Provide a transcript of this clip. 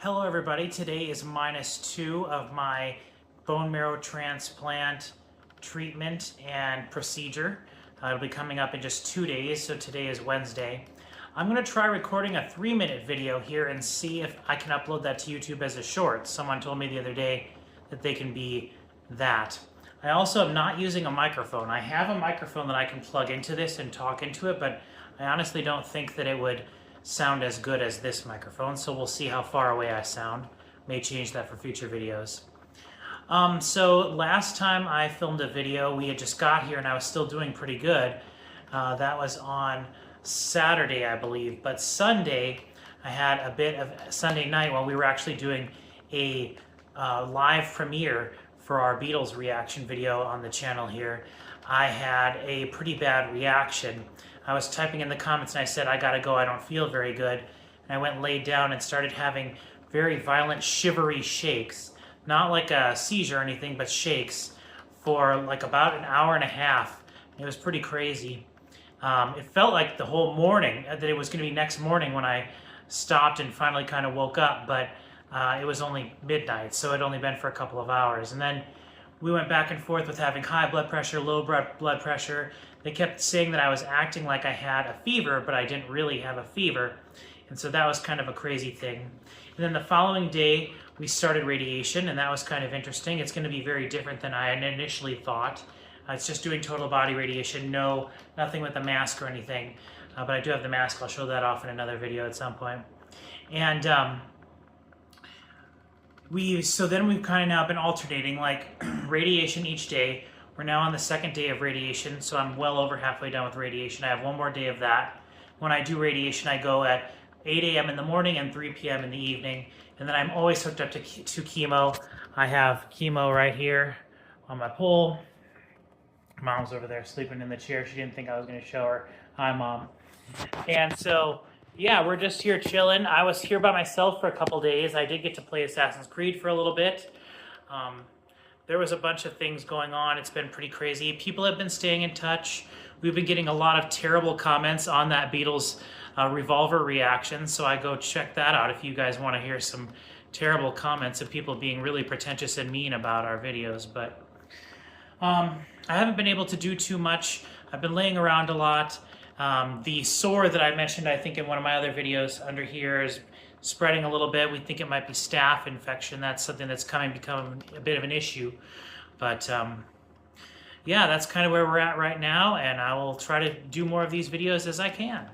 Hello everybody, today is -2 of my bone marrow transplant treatment and procedure. It'll be coming up in just 2 days, so today is Wednesday. I'm going to try recording a 3-minute video here and see if I can upload that to YouTube as a short. Someone told me the other day that they can be that. I also am not using a microphone. I have a microphone that I can plug into this and talk into it, but I honestly don't think that it would sound as good as this microphone, so we'll see how far away I sound. May change that for future videos. So last time I filmed a video, we had just got here and I was still doing pretty good. That was on Saturday, I believe, but Sunday I had a bit of Sunday night while we were actually doing a live premiere for our Beatles reaction video on the channel here. I had a pretty bad reaction. I was typing in the comments and I said, I gotta go, I don't feel very good. And I went and laid down and started having very violent shivery shakes. Not like a seizure or anything, but shakes for like about an hour and a half. It was pretty crazy. It felt like the whole morning, that it was gonna be next morning when I stopped and finally kind of woke up, but it was only midnight, so it'd only been for a couple of hours. And then we went back and forth with having high blood pressure, low blood pressure. They kept saying that I was acting like I had a fever, but I didn't really have a fever. And so that was kind of a crazy thing. And then the following day, we started radiation, and that was kind of interesting. It's going to be very different than I had initially thought. It's just doing total body radiation, nothing with a mask or anything. But I do have the mask. I'll show that off in another video at some point. And so then we've kind of now been alternating like radiation each day. We're now on the second day of radiation, so I'm well over halfway done with radiation. I have one more day of that. When I do radiation, I go at 8 a.m. in the morning and 3 p.m. in the evening, and then I'm always hooked up to chemo. I have chemo right here on my pole. Mom's over there sleeping in the chair. She didn't think I was going to show her. Hi, Mom. And so yeah, we're just here chilling. I was here by myself for a couple days. I did get to play Assassin's Creed for a little bit. There was a bunch of things going on. It's been pretty crazy. People have been staying in touch. We've been getting a lot of terrible comments on that Beatles Revolver reaction, so I go check that out if you guys want to hear some terrible comments of people being really pretentious and mean about our videos. But I haven't been able to do too much. I've been laying around a lot. The sore that I mentioned, I think in one of my other videos under here, is spreading a little bit. We think it might be staph infection. That's something that's become a bit of an issue. But yeah, that's kind of where we're at right now, and I will try to do more of these videos as I can.